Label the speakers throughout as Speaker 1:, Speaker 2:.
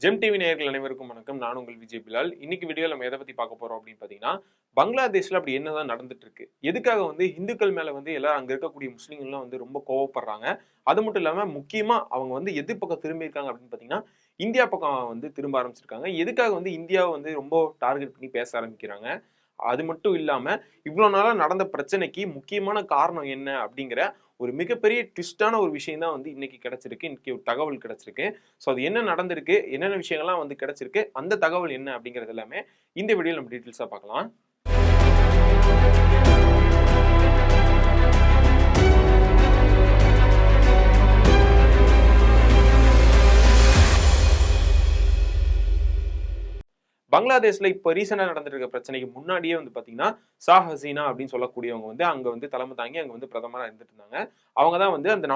Speaker 1: GeM TV நேயர்கள் அனைவருக்கும் வணக்கம். நான் உங்கள் விஜய் பிலால். இன்னைக்கு வீடியோல நம்ம எதை பத்தி பார்க்க போறோம் அப்படின்னு பார்த்தீங்கன்னா, பங்களாதேஷ்ல அப்படி என்னதான் நடந்துட்டு இருக்கு? எதுக்காக வந்து இந்துக்கள் மேல வந்து எல்லாரும் அங்க இருக்கக்கூடிய முஸ்லிம்கள்லாம் வந்து ரொம்ப கோவப்படுறாங்க? அது மட்டும் இல்லாம முக்கியமா அவங்க வந்து எது பக்கம் திரும்பியிருக்காங்க அப்படின்னு பார்த்தீங்கன்னா, இந்தியா பக்கம் வந்து திரும்ப ஆரம்பிச்சிருக்காங்க. எதுக்காக வந்து இந்தியாவ வந்து ரொம்ப டார்கெட் பண்ணி பேச ஆரம்பிக்கிறாங்க? அது மட்டும் இல்லாம, இவ்வளோ நாளா நடந்த பிரச்சனைக்கு முக்கியமான காரணம் என்ன? அப்படிங்கிற ஒரு மிகப்பெரிய ட்விஸ்ட்டான ஒரு விஷயம் தான் வந்து இன்னைக்கு கிடைச்சிருக்கு. இன்னைக்கு ஒரு தகவல் கிடைச்சிருக்கு. ஸோ அது என்ன நடந்திருக்கு? என்னென்ன விஷயங்கள்லாம் வந்து கிடைச்சிருக்கு? அந்த தகவல் என்ன? அப்படிங்கிறது எல்லாமே இந்த வீடியோல நம்ம டீட்டெயில்ஸா பார்க்கலாம். பங்களாதேஷ்ல இப்ப ரீசென்ட்டா நடந்துட்டு இருக்க பிரச்சனைக்கு முன்னாடியே வந்து பார்த்தீங்கன்னா, ஹசீனா அப்படின்னு சொல்லக்கூடியவங்க வந்து அங்க வந்து தலைமை தாங்கி அங்க வந்து பிரதமரா இருந்துட்டு இருந்தாங்க. அவங்க தான் வந்து அந்த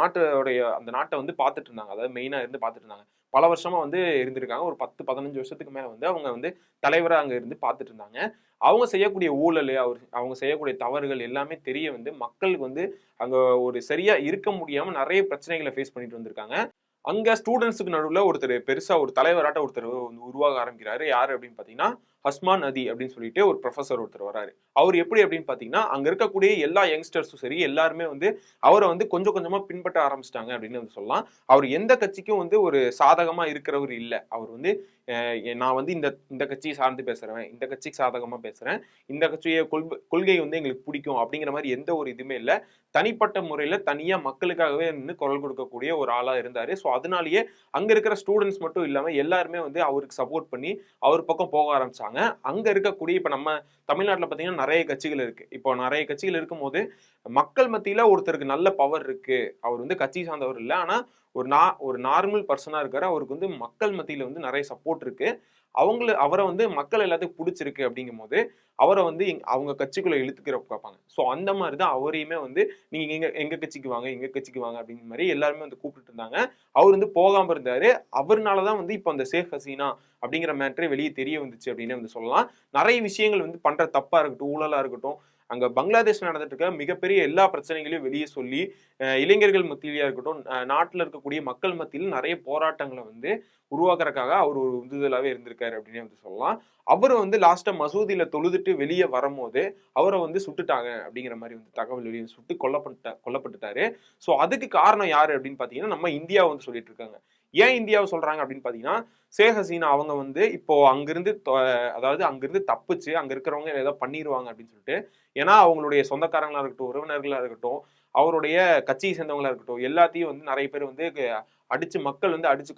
Speaker 1: நாட்ட வந்து பார்த்துட்டு இருந்தாங்க. அதாவது மெயினா இருந்து பார்த்துட்டு இருந்தாங்க. பல வருஷமா வந்து இருந்திருக்காங்க. ஒரு 10, 15 வருஷத்துக்கு மேல வந்து அவங்க வந்து தலைவரா அங்க இருந்து பார்த்துட்டு இருந்தாங்க. அவங்க செய்யக்கூடிய ஊழலு, அவங்க செய்யக்கூடிய தவறுகள் எல்லாமே தெரிய வந்து மக்களுக்கு வந்து அங்க ஒரு சரியா இருக்க முடியாம நெறைய பிரச்சனைகள ஃபேஸ் பண்ணிட்டு வந்திருக்காங்க. அங்க ஸ்டூடண்ட்ஸ்க்கு நடுவுல ஒருத்தர் பெருசா ஒரு தலைவராட்ட ஒருத்தர் வந்து உருவாக ஆரம்பிக்கிறாரு. யாரு அப்படின்னு பார்த்தீங்கன்னா, ஹஸ்மான் அதி அப்படின்னு சொல்லிட்டு ஒரு புரொஃபசர் ஒருத்தர் வராரு. அவரு எப்படி அப்படின்னு பார்த்தீங்கன்னா, அங்க இருக்கக்கூடிய எல்லா யங்ஸ்டர்ஸும் சரி, எல்லாருமே வந்து அவர வந்து கொஞ்சம் கொஞ்சமா பின்பற்ற ஆரம்பிச்சுட்டாங்க அப்படின்னு வந்து சொல்லலாம். அவர் எந்த கட்சிக்கும் வந்து ஒரு சாதகமா இருக்கிறவரு இல்ல. அவர் வந்து நான் வந்து இந்த இந்த கட்சிய சார்ந்து பேசுறேன். இந்த கட்சிக்கு சாதகமா பேசுறேன். இந்த கட்சிய கொள்கை வந்து எங்களுக்கு பிடிக்கும் அப்படிங்கிற மாரி எந்த ஒரு இதுவுமே இல்ல. தனிப்பட்ட முறையில தனியா மக்களுக்காகவே நின்னு குரல் கொடுக்கக்கூடிய ஒரு ஆளா இருந்தாரு. ஸோ அதனாலேயே அங்க இருக்கிற ஸ்டூடண்ட்ஸ் மட்டும் இல்லாம எல்லாருமே வந்து அவருக்கு சப்போர்ட் பண்ணி அவர் பக்கம் போக ஆரம்பிச்சாங்க. அங்க இருக்கக்கூடிய இப்ப நம்ம தமிழ்நாட்டுல பார்த்தீங்கன்னா நெறைய கட்சிகள் இருக்கு. இப்போ நெறைய கட்சிகள் இருக்கும்போது மக்கள் மத்தியில ஒருத்தருக்கு நல்ல பவர் இருக்கு. அவர் வந்து கட்சி சார்ந்தவர் இல்ல. ஆனா ஒரு நார்மல் பெர்சனா இருக்காரு. அவருக்கு வந்து மக்கள் மத்தியில வந்து நெறைய சப்போர்ட் இருக்கு. அவர வந்து மக்கள் எல்லாத்துக்கும் புடிச்சிருக்கு அப்படிங்கும்போது, அவர வந்து அவங்க கட்சிக்குள்ள இழுத்துக்கிற பார்ப்பாங்க. ஸோ அந்த மாரி தான் அவரையுமே வந்து நீங்க எங்க எங்க கட்சிக்கு வாங்க, எங்க கட்சிக்கு வாங்க அப்படிங்கிற மாரி எல்லாருமே வந்து கூப்பிட்டுட்டு இருந்தாங்க. அவரு வந்து போகாம இருந்தாரு. அவருனால தான் வந்து இப்ப அந்த ஷேக் ஹசீனா அப்படிங்கிற மேட்டரே வெளிய தெரிய வந்துச்சு அப்படின்னே வந்து சொல்லலாம். நெறைய விஷயங்கள் வந்து பண்ற தப்பா இருக்கட்டும், ஊழலா இருக்கட்டும், அங்க பங்களாதேஷ்ல நடந்துட்டு இருக்க மிகப்பெரிய எல்லா பிரச்சனைகளையும் வெளிய சொல்லி, இளைஞர்கள் மத்தியிலயா இருக்கட்டும், நாட்டுல இருக்கக்கூடிய மக்கள் மத்தியில நெறைய போராட்டங்கள வந்து உருவாக்குறதுக்காக அவர் ஒரு உந்துதலாவே இருந்திருக்காரு அப்படின்னே வந்து சொல்லலாம். அவரு வந்து லாஸ்ட்டா மசூதியில தொழுதுட்டு வெளிய வரும்போது, அவர வந்து சுட்டுட்டாங்க அப்படிங்கிற மாரி வந்து தகவல் வெளிய சுட்டு கொல்லப்பட்டுட்டாரு. ஸோ அதுக்கு காரணம் யாரு அப்படின்னு பார்த்தீங்கன்னா, நம்ம இந்தியாவ வந்து சொல்லிட்டு இருக்காங்க. ஏன் இந்தியாவ சொல்றாங்க அப்படின்னு பார்த்தீங்கன்னா, ஷேக் ஹசீனா அவங்க வந்து இப்போ அங்கிருந்து அதாவது அங்கிருந்து தப்பிச்சு அங்க இருக்கிறவங்க ஏதோ பண்ணிருவாங்க அப்படின்னு சொல்லிட்டு, ஏன்னா அவங்களுடைய சொந்தக்காரங்களா இருக்கட்டும், உறவினர்களா இருக்கட்டும், அவருடைய கட்சியை சேர்ந்தவங்களா இருக்கட்டும், எல்லாத்தையும் வந்து நெறைய பேர் வந்து அடிச்சு மக்கள் வந்து அடிச்சு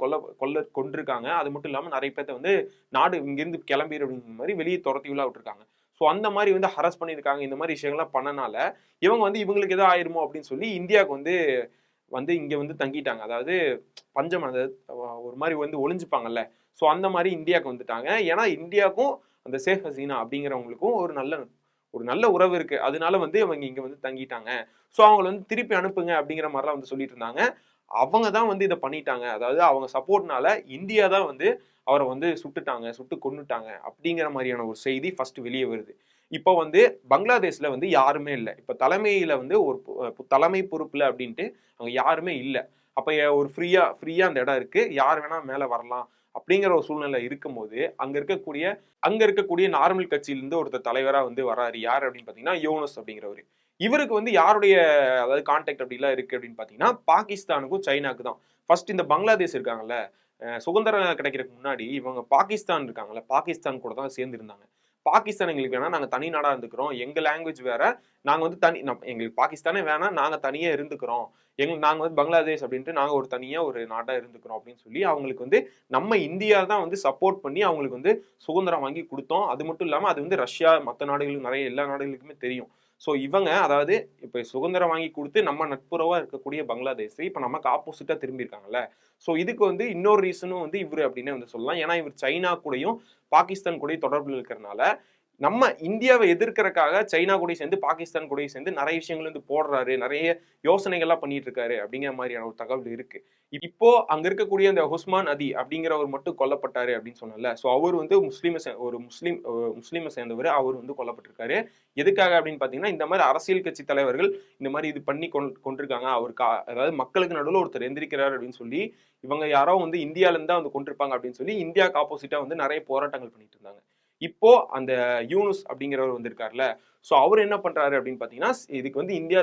Speaker 1: கொன்றுருக்காங்க. அது மட்டும் இல்லாம நெறைய பேத்த வந்து நாடு இங்கிருந்து கிளம்பிரு அப்படிங்கிற மாரி வெளிய தொரத்திலாம் விட்டுருக்காங்க. ஸோ அந்த மாரி வந்து ஹராஸ் பண்ணியிருக்காங்க. இந்த மாரி விஷயங்கள்லாம் பண்ணனால, இவங்க வந்து இவங்களுக்கு ஏதோ ஆயிருமோ அப்படின்னு சொல்லி இந்தியாவுக்கு வந்து வந்து இங்க வந்து தங்கிட்டாங்க. அதாவது பஞ்சம் அதாவது ஒரு மாரி வந்து ஒளிஞ்சுப்பாங்கல்ல. ஸோ அந்த மாரி இந்தியாவுக்கு வந்துட்டாங்க. ஏன்னா இந்தியாவுக்கும் அந்த ஷேக் ஹசீனா அப்படிங்கிறவங்களுக்கும் ஒரு நல்ல உறவு இருக்கு. அதனால வந்து அவங்க இங்க வந்து தங்கிட்டாங்க. ஸோ அவங்கள வந்து திருப்பி அனுப்புங்க அப்படிங்கிற மாரிலாம் வந்து சொல்லிட்டு இருந்தாங்க. அவங்க தான் வந்து இத பண்ணிட்டாங்க. அதாவது அவங்க சப்போர்ட்னால இந்தியா தான் வந்து அவர வந்து சுட்டுட்டாங்க, சுட்டு கொன்னுட்டாங்க அப்படிங்கிற மாரியான ஒரு செய்தி ஃபர்ஸ்ட் வெளிய வருது. இப்போ வந்து பங்களாதேஷ்ல வந்து யாருமே இல்ல. இப்ப தலைமையில வந்து ஒரு தலைமை பொறுப்புல அப்படின்ட்டு அங்க யாருமே இல்ல. அப்ப ஒரு ஃப்ரீயா அந்த இடம் இருக்கு. யார் வேணா மேல வரலாம். அப்படிங்கிற ஒரு சூழ்நிலை இருக்கும்போது, அங்க இருக்கக்கூடிய நார்மல் கட்சியிலிருந்து ஒருத்தர் தலைவரா வந்து வராரு. யாரு அப்படின்னு பார்த்தீங்கன்னா, யூனுஸ் அப்படிங்கிறவரு. இவருக்கு வந்து யாருடைய அதாவது கான்டாக்ட் அப்படிலாம் இருக்கு அப்படின்னு பார்த்தீங்கன்னா, பாகிஸ்தானுக்கும், சைனாக்கு தான். ஃபர்ஸ்ட் இந்த பங்களாதேஷ் இருக்காங்கல்ல, சுதந்திரம் கிடைக்கிறதுக்கு முன்னாடி இவங்க பாகிஸ்தான் இருக்காங்கல்ல, பாகிஸ்தான் கூட தான் சேர்ந்து இருந்தாங்க. பாகிஸ்தான் எங்களுக்கு வேணாம், நாங்க தனி நாடா இருந்துக்கிறோம். எங்க லாங்குவேஜ் வேற. நாங்க வந்து எங்களுக்கு பாகிஸ்தானே வேணாம், நாங்க தனியா இருந்துக்கிறோம். நாங்க வந்து பங்களாதேஷ் அப்படின்ட்டு நாங்க ஒரு தனியா ஒரு நாடா இருந்துக்கிறோம் அப்படின்னு சொல்லி அவங்களுக்கு வந்து நம்ம இந்தியா தான் வந்து சப்போர்ட் பண்ணி அவங்களுக்கு வந்து சுதந்திரம் வாங்கி குடுத்தோம். அது மட்டும் இல்லாம அது வந்து ரஷ்யா, மத்த நாடுகளுக்கு நெறைய எல்லா நாடுகளுக்குமே தெரியும். ஸோ இவங்க அதாவது இப்ப சுதந்திரம் வாங்கி குடுத்து நம்ம நட்புறவா இருக்கக்கூடிய பங்களாதேஷ், இப்ப நமக்கு ஆப்போசிட்டா திரும்பியிருக்காங்கல்ல. ஸோ இதுக்கு வந்து இன்னொரு ரீசனும் வந்து இவரு அப்டின்னே வந்து சொல்லலாம். ஏன்னா இவர் சைனா கூடயும், பாகிஸ்தான் கூடயும் தொடர்புல இருக்கிறனால, நம்ம இந்தியாவை எதிர்க்கிறதுக்காக சைனா கூட சேர்ந்து பாகிஸ்தான் கூட சேர்ந்து நிறைய விஷயங்கள் வந்து போடுறாரு, நிறைய யோசனைகள்லாம் பண்ணிட்டு இருக்காரு அப்படிங்கிற மாதிரியான ஒரு தகவல் இருக்கு. இப்போ அங்க இருக்கக்கூடிய அந்த உஸ்மான் அதி அப்படிங்கிறவர் மட்டும் கொல்லப்பட்டாரு அப்படின்னு சொன்னல. சோ அவர் வந்து ஒரு முஸ்லீமை சேர்ந்தவர். அவர் வந்து கொல்லப்பட்டிருக்காரு. எதுக்காக அப்படின்னு பாத்தீங்கன்னா, இந்த மாதிரி அரசியல் கட்சி தலைவர்கள் இந்த மாதிரி இது பண்ணி கொண்டிருக்காங்க. அவருக்கு அதாவது மக்களுக்கு நடுவில் ஒருத்தர் எந்திரிக்கிறார் அப்படின்னு சொல்லி இவங்க யாரோ வந்து இந்தியால இருந்து தான் வந்து கொண்டிருப்பாங்க அப்படின்னு சொல்லி இந்தியாவுக்கு ஆப்போசிட்டா வந்து நிறைய போராட்டங்கள் பண்ணிட்டு இருந்தாங்க. இப்போ அந்த யூனுஸ் அப்படிங்கிறவர் வந்திருக்காருல்ல. சோ அவர் என்ன பண்றாரு அப்படின்னு பாத்தீங்கன்னா, இதுக்கு வந்து இந்தியா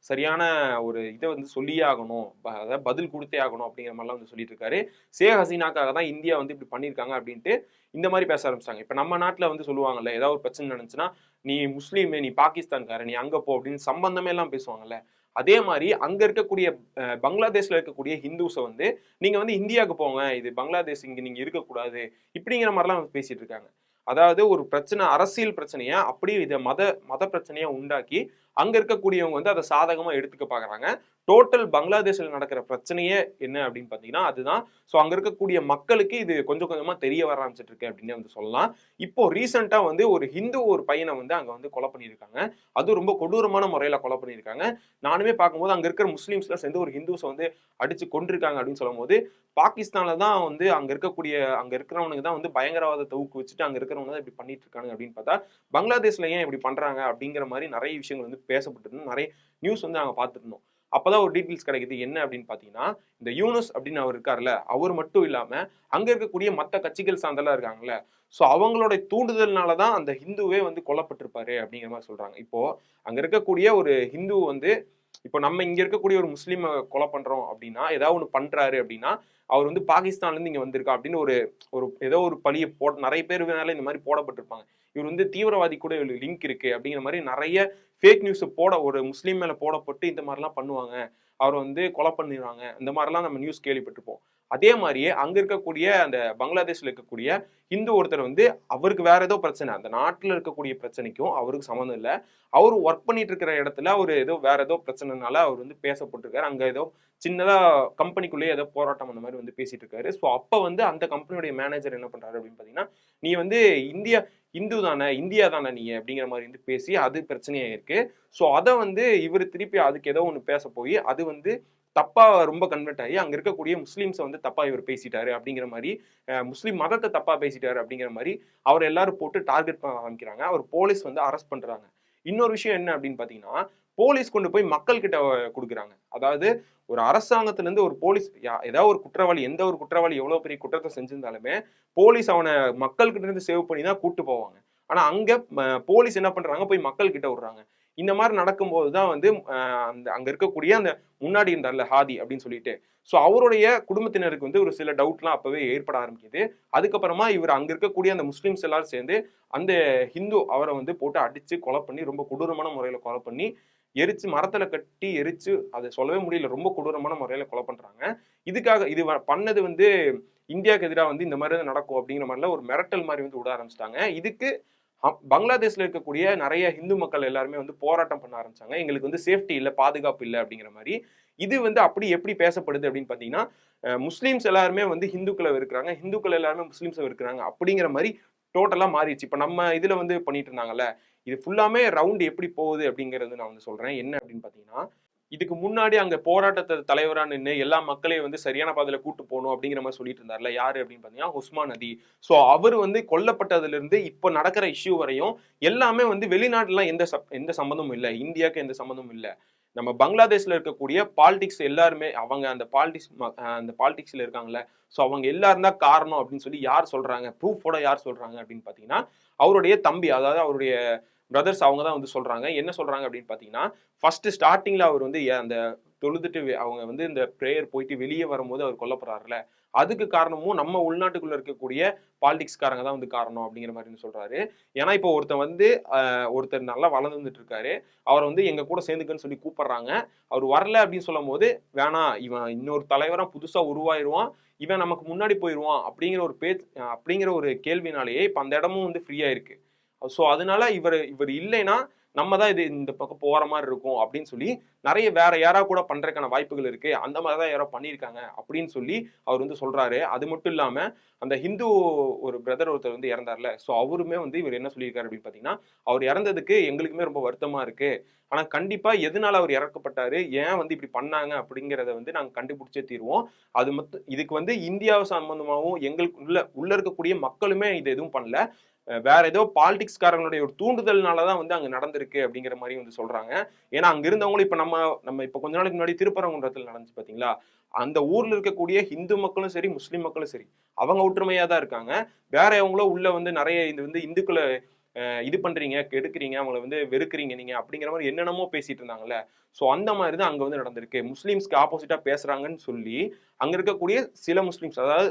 Speaker 1: சரியான ஒரு இதை வந்து சொல்லியே ஆகணும், அதாவது பதில் கொடுத்தே ஆகணும் அப்படிங்கிற மாதிரிலாம் வந்து சொல்லிட்டு இருக்காரு. ஷேக் ஹசீனாக்காக தான் இந்தியா வந்து இப்படி பண்ணியிருக்காங்க அப்படின்ட்டு இந்த மாதிரி பேச ஆரம்பிச்சாங்க. இப்ப நம்ம நாட்டுல வந்து சொல்லுவாங்கல்ல, ஏதாவது ஒரு பிரச்சனை நடந்துச்சுன்னா, நீ முஸ்லீம், நீ பாகிஸ்தான்கார, நீ அங்க போ அப்படின்னு சம்பந்தமே எல்லாம் பேசுவாங்கல்ல. அதே மாதிரி அங்க இருக்கக்கூடிய பங்களாதேஷ்ல இருக்கக்கூடிய ஹிந்துஸ வந்து நீங்க வந்து இந்தியாவுக்கு போங்க, இது பங்களாதேஷ், இங்க நீங்க இருக்கக்கூடாது இப்படிங்கிற மாதிரிலாம் பேசிட்டு இருக்காங்க. அதாவது ஒரு பிரச்சனை, அரசியல் பிரச்சனைய அப்படியே இதை மத மத பிரச்சனையா உண்டாக்கி அங்க இருக்கக்கூடியவங்க வந்து அதை சாதகமா எடுத்துக்க பாக்குறாங்க. டோட்டல் பங்களாதேஷ்ல நடக்கிற பிரச்சனையே என்ன அப்படின்னு பாத்தீங்கன்னா அதுதான். சோ அங்க இருக்கக்கூடிய மக்களுக்கு இது கொஞ்சம் கொஞ்சமா தெரிய வர ஆரம்பிச்சிட்டு இருக்கு அப்படின்னு வந்து சொல்லலாம். இப்போ ரீசெண்டா வந்து ஒரு ஹிந்து ஒரு பையனை வந்து அங்க வந்து கொலை பண்ணியிருக்காங்க. அது ரொம்ப கொடூரமான முறையில கொலை பண்ணியிருக்காங்க. நானுமே பார்க்கும்போது அங்க இருக்கிற முஸ்லீம்ஸ்ல சேர்ந்து ஒரு ஹிந்துஸை வந்து அடிச்சு கொண்டிருக்காங்க அப்படின்னு சொல்லும் போது, பாகிஸ்தான்ல தான் வந்து அங்க இருக்கிறவனுக்கு தான் வந்து பயங்கரவாதத்தை ஊக்குவிச்சுட்டு அங்க இருக்கிறவங்க தான் இப்படி பண்ணிட்டு இருக்காங்க அப்படின்னு பார்த்தா, பங்களாதேஷ்ல ஏன் இப்படி பண்றாங்க அப்படிங்கிற மாதிரி நிறைய விஷயங்கள் வந்து பேசப்பட்டு நிறைய நியூஸ் வந்து நாங்க பார்த்துருந்தோம். அப்பதான் ஒரு டீட்டெயில்ஸ் கிடைக்குது. என்ன அப்படின்னு பாத்தீங்கன்னா, இந்த யூனுஸ் அப்படின்னு அவர் இருக்காருல்ல, அவர் மட்டும் இல்லாம அங்க இருக்கக்கூடிய மத்த கட்சிகள் சார்ந்தெல்லாம் இருக்காங்கல்ல, சோ அவங்களோட தூண்டுதல்னால தான் அந்த ஹிந்துவே வந்து கொல்லப்பட்டிருப்பாரு அப்படிங்கிற மாதிரி சொல்றாங்க. இப்போ அங்க இருக்கக்கூடிய ஒரு ஹிந்து வந்து இப்போ நம்ம இங்க இருக்கக்கூடிய ஒரு முஸ்லீமை கொலை பண்றோம் அப்படின்னா, ஏதாவது ஒண்ணு பண்றாரு அப்படின்னா, அவர் வந்து பாகிஸ்தான்ல இருந்து இங்க வந்திருக்கா அப்படின்னு ஒரு ஒரு ஏதோ ஒரு பழிய நிறைய பேர் மேல இந்த மாதிரி போடப்பட்டிருப்பாங்க. இவர் வந்து தீவிரவாதி கூட லிங்க் இருக்கு அப்படிங்கிற மாதிரி நிறைய ஃபேக் நியூஸ் ஒரு முஸ்லீம் மேல போடப்பட்டு இந்த மாதிரிலாம் பண்ணுவாங்க. அவரை வந்து கொலை பண்ணிடுவாங்க. இந்த மாதிரிலாம் நம்ம நியூஸ் கேள்விப்பட்டிருப்போம். அதே மாதிரியே அங்க இருக்கக்கூடிய அந்த பங்களாதேஷ்ல இருக்கக்கூடிய ஹிந்து ஒருத்தர் வந்து அவருக்கு வேற ஏதோ பிரச்சனை. அந்த நாட்டுல இருக்கக்கூடிய பிரச்சனைக்கும் அவருக்கு சம்மந்தம் இல்ல. அவரு ஒர்க் பண்ணிட்டு இருக்கிற இடத்துல ஒரு ஏதோ வேற ஏதோ பிரச்சனைனால அவர் வந்து பேசப்பட்டிருக்காரு. அங்க ஏதோ சின்னதா கம்பெனிக்குள்ளேயே ஏதோ போராட்டம் அந்த மாதிரி வந்து பேசிட்டு இருக்காரு. ஸோ அப்ப வந்து அந்த கம்பெனியுடைய மேனேஜர் என்ன பண்றாரு அப்படின்னு பாத்தீங்கன்னா, நீ வந்து இந்து தானே, இந்தியா தானே நீ அப்படிங்கிற மாதிரி வந்து பேசி அது பிரச்சனையா இருக்கு. ஸோ அதை வந்து இவர் திருப்பி அதுக்கு ஏதோ ஒன்று பேச போய் அது வந்து தப்பா ரொம்ப கன்வெர்ட் ஆகி அங்க இருக்கக்கூடிய முஸ்லீம்ஸை வந்து தப்பா இவர் பேசிட்டாரு அப்படிங்கிற மாதிரி, முஸ்லீம் மதத்தை தப்பா பேசிட்டாரு அப்படிங்கிற மாதிரி அவர் எல்லாரும் போட்டு டார்கெட் பண்ண ஆரம்பிக்கிறாங்க. அவர் போலீஸ் வந்து அரெஸ்ட் பண்றாங்க. இன்னொரு விஷயம் என்ன அப்படின்னு பாத்தீங்கன்னா, போலீஸ் கொண்டு போய் மக்கள் கிட்ட கொடுக்குறாங்க. அதாவது ஒரு அரசாங்கத்துல இருந்து ஒரு போலீஸ் ஏதாவது ஒரு குற்றவாளி, எந்த ஒரு குற்றவாளி எவ்வளவு பெரிய குற்றத்தை செஞ்சிருந்தாலுமே போலீஸ் அவனை மக்கள் கிட்ட இருந்து சேவ் பண்ணி தான் கூட்டு போவாங்க. ஆனா அங்க போலீஸ் என்ன பண்றாங்க, போய் மக்கள் கிட்ட விடுறாங்க. இந்த மாதிரி நடக்கும்போது தான் வந்து அந்த அங்க இருக்கக்கூடிய அந்த முன்னாடி இருந்தார்ல ஹாதி அப்படின்னு சொல்லிட்டு, ஸோ அவருடைய குடும்பத்தினருக்கு வந்து ஒரு சில டவுட்லாம் அப்பவே ஏற்பட ஆரம்பிக்குது. அதுக்கப்புறமா இவர் அங்க இருக்கக்கூடிய அந்த முஸ்லிம்ஸ் எல்லாரும் சேர்ந்து அந்த ஹிந்து அவரை வந்து போட்டு அடிச்சு கொலை பண்ணி ரொம்ப கொடூரமான முறையில கொலை பண்ணி எரிச்சு மரத்துல கட்டி எரிச்சு அதை சொல்லவே முடியல, ரொம்ப கொடூரமான முறையில கொலை பண்றாங்க. இதுக்காக இது பண்ணது வந்து இந்தியாவுக்கு எதிராக வந்து இந்த மாதிரி நடக்கும் அப்படிங்கிற மாதிரிலாம் ஒரு மிரட்டல் மாதிரி வந்து விட ஆரம்பிச்சிட்டாங்க. இதுக்கு பங்களாதேஷ்ல இருக்கக்கூடிய நிறைய ஹிந்து மக்கள் எல்லாருமே வந்து போராட்டம் பண்ண ஆரம்பிச்சாங்க. எங்களுக்கு வந்து சேஃப்டி இல்ல, பாதுகாப்பு இல்ல அப்படிங்கிற மாதிரி. இது வந்து அப்படி எப்படி பேசப்படுது அப்படின்னு பாத்தீங்கன்னா, முஸ்லிம்ஸ் எல்லாருமே வந்து ஹிந்துக்களை வெறுக்கிறாங்க, ஹிந்துக்கள் எல்லாருமே முஸ்லிம்ஸை வெறுக்கிறாங்க அப்படிங்கிற மாதிரி டோட்டலா மாறிடுச்சு. இப்ப நம்ம இதுல வந்து பண்ணிட்டு இருந்தாங்கல்ல, இது ஃபுல்லாமே ரவுண்ட் எப்படி போகுது அப்படிங்கறது நான் வந்து சொல்றேன். என்ன அப்படின்னு பாத்தீங்கன்னா, இதுக்கு முன்னாடி அங்க போராட்டத்தை தலைவரா நின்று எல்லா மக்களையும் வந்து சரியான பாதையில கூட்டு போகணும் அப்படிங்கிற மாதிரி சொல்லிட்டு இருந்தார்ல, யாரு அப்படின்னு பாத்தீங்கன்னா உஸ்மான் அதி. சோ அவர் வந்து கொல்லப்பட்டதுல இருந்து இப்ப நடக்கிற இஷ்யூ வரையும் எல்லாமே வந்து வெளிநாட்டுல எந்த சம்பந்தமும் இல்ல, இந்தியாவுக்கு எந்த சம்பந்தமும் இல்ல. நம்ம பங்களாதேஷ்ல இருக்கக்கூடிய பாலிடிக்ஸ் எல்லாருமே அவங்க அந்த பாலிடிக்ஸ்ல இருக்காங்கல்ல, சோ அவங்க எல்லாரும் தான் காரணம் அப்படின்னு சொல்லி யார் சொல்றாங்க, ப்ரூஃபோட யார் சொல்றாங்க அப்படின்னு பாத்தீங்கன்னா அவருடைய தம்பி, அதாவது அவருடைய பிரதர்ஸ் அவங்க தான் வந்து சொல்றாங்க. என்ன சொல்றாங்க அப்படின்னு பாத்தீங்கன்னா, ஃபர்ஸ்ட் ஸ்டார்டிங்ல அவர் வந்து அந்த தொழுதுட்டு அவங்க வந்து இந்த பிரேயர் போயிட்டு வெளியே வரும்போது அவர் கொல்லப்படுறாருல, அதுக்கு காரணமும் நம்ம உள்நாட்டுக்குள்ள இருக்கக்கூடிய பாலிடிக்ஸ்காரங்க தான் வந்து காரணம் அப்படிங்கிற மாதிரி சொல்றாரு. ஏன்னா இப்போ ஒருத்தர் நல்லா வளர்ந்துட்டு இருக்காரு, அவரை வந்து எங்க கூட சேர்ந்துக்கன்னு சொல்லி கூப்பிடுறாங்க. அவர் வரல அப்படின்னு சொல்லும் போது, வேணாம் இவன் இன்னொரு தலைவரா புதுசா உருவாயிருவான், இவன் நமக்கு முன்னாடி போயிருவான் அப்படிங்கிற ஒரு கேள்வினாலேயே இப்ப அந்த இடமும் வந்து ஃப்ரீயா இருக்கு. ஸோ அதனால இவர் இல்லைன்னா நம்ம தான் இந்த பக்கம் போற மாதிரி இருக்கும் அப்படின்னு சொல்லி நிறைய வேற யாரா கூட பண்றதுக்கான வாய்ப்புகள் இருக்கு, அந்த மாதிரிதான் யாரோ பண்ணியிருக்காங்க அப்படின்னு சொல்லி அவர் வந்து சொல்றாரு. அது மட்டும் இல்லாம அந்த ஹிந்து ஒரு பிரதர் ஒருத்தர் வந்து இறந்தார்ல, சோ அவருமே வந்து இவர் என்ன சொல்லியிருக்காரு அப்படின்னு பாத்தீங்கன்னா, அவர் இறந்ததுக்கு எங்களுக்குமே ரொம்ப வருத்தமா இருக்கு. ஆனா கண்டிப்பா எதனால அவர் இறக்கப்பட்டாரு, ஏன் வந்து இப்படி பண்ணாங்க அப்படிங்கிறத வந்து நாங்க கண்டுபிடிச்சே தீருவோம். அது மட்டும் இதுக்கு வந்து இந்தியாவை சம்பந்தமாகவும் எங்களுக்கு உள்ள இருக்கக்கூடிய மக்களுமே இது எதுவும் பண்ணல. வேற ஏதோ பாலிடிக்ஸ்காரங்களுடைய ஒரு தூண்டுதல்னாலதான் வந்து அங்க நடந்திருக்கு அப்படிங்கிற மாதிரி வந்து சொல்றாங்க. ஏன்னா அங்க இருந்தவங்களும் இப்ப நம்ம நம்ம இப்ப கொஞ்ச நாளைக்கு முன்னாடி திருப்பரங்குன்றத்தில் நடந்துச்சு பாத்தீங்களா, அந்த ஊர்ல இருக்கக்கூடிய ஹிந்து மக்களும் சரி, முஸ்லிம் மக்களும் சரி, அவங்க ஒற்றுமையா தான் இருக்காங்க. வேற எவங்களோ உள்ள வந்து நிறைய இது வந்து இந்துக்களை இது பண்றீங்க, கெடுக்குறீங்க, அவங்கள வந்து வெறுக்கிறீங்க நீங்க அப்படிங்கிற மாதிரி என்னென்னமோ பேசிட்டு இருந்தாங்கல்ல. சோ அந்த மாதிரி தான் அங்க வந்து நடந்திருக்கு. முஸ்லிம்ஸ்க்கு ஆப்போசிட்டா பேசுறாங்கன்னு சொல்லி அங்க இருக்கக்கூடிய சில முஸ்லிம்ஸ், அதாவது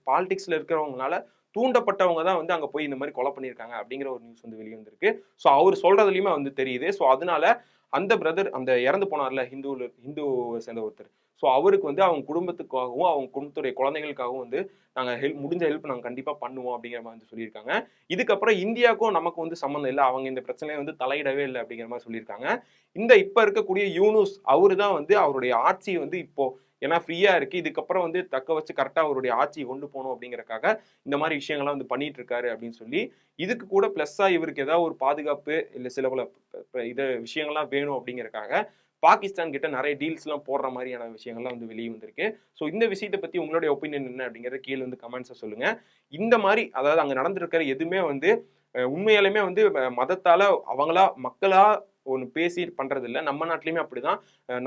Speaker 1: பாலிடிக்ஸ்ல இருக்கிறவங்கனால தூண்டப்பட்டவங்க தான் வந்து அங்க போய் இந்த மாதிரி கொலை பண்ணியிருக்காங்க அப்படிங்கிற ஒரு நியூஸ் வந்து வெளியே வந்திருக்கு. சோ அவர் சொல்றதுலயுமே வந்து தெரியுது. சோ அதனால அந்த பிரதர், அந்த இறந்து போனார்ல ஹிந்துவை சேர்ந்த ஒருத்தர், சோ அவருக்கு வந்து அவங்க குடும்பத்துக்காகவும் அவங்க குடும்பத்துடைய குழந்தைகளுக்காகவும் வந்து நாங்க முடிஞ்ச ஹெல்ப் நாங்க கண்டிப்பா பண்ணுவோம் அப்படிங்கிற மாதிரி வந்து சொல்லியிருக்காங்க. இதுக்கப்புறம் இந்தியாவுக்கும் நமக்கு வந்து சம்மந்தம் இல்லை, அவங்க இந்த பிரச்சனையை வந்து தலையிடவே இல்லை அப்படிங்கிற மாதிரி சொல்லியிருக்காங்க. இப்ப இருக்கக்கூடிய யூனுஸ் அவரு தான் வந்து அவருடைய ஆட்சியை வந்து இப்போ ஏன்னா ஃப்ரீயா இருக்கு, இதுக்கப்புறம் வந்து தக்க வச்சு கரெக்டா அவருடைய ஆட்சியை கொண்டு போகணும் அப்படிங்கறக்காக இந்த மாதிரி விஷயங்கள்லாம் வந்து பண்ணிட்டு இருக்காரு அப்படின்னு சொல்லி, இதுக்கு கூட பிளஸ்ஸா இவருக்கு ஏதாவது ஒரு பாதுகாப்பு இல்ல சில பல இது விஷயங்கள்லாம் வேணும் அப்படிங்கறக்காக பாகிஸ்தான் கிட்ட நிறைய டீல்ஸ் எல்லாம் போடுற மாதிரியான விஷயங்கள்லாம் வந்து வெளியே வந்திருக்கு. ஸோ இந்த விஷயத்தை பத்தி உங்களுடைய ஒப்பீனியன் என்ன அப்படிங்கறத கீழே வந்து கமெண்ட்ஸை சொல்லுங்க. இந்த மாதிரி அதாவது அங்க நடந்திருக்கிற எதுவுமே வந்து உண்மையாலுமே வந்து மதத்தால அவங்களா மக்களா ஒன்று பேசி பண்றது இல்லை. நம்ம நாட்டிலையுமே அப்படிதான்.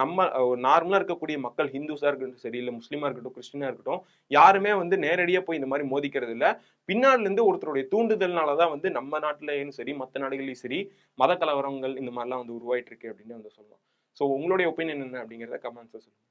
Speaker 1: நம்ம நார்மலா இருக்கக்கூடிய மக்கள் ஹிந்துஸா இருக்கட்டும் சரி, இல்லை முஸ்லீமா இருக்கட்டும், கிறிஸ்டினா இருக்கட்டும், யாருமே வந்து நேரடியா போய் இந்த மாதிரி மோதிக்கிறது இல்லை. பின்னாடில இருந்து ஒருத்தருடைய தூண்டுதல்னாலதான் வந்து நம்ம நாட்டிலையும் சரி, மற்ற நாடுகளையும் சரி, மத கலவரங்கள் இந்த மாதிரிலாம் வந்து உருவாயிட்டு இருக்கு அப்படின்னு வந்து சொல்லலாம். ஸோ உங்களுடைய ஒப்பீனியன் என்ன அப்படிங்கிறத கமெண்ட்ஸ் சொல்லுங்க.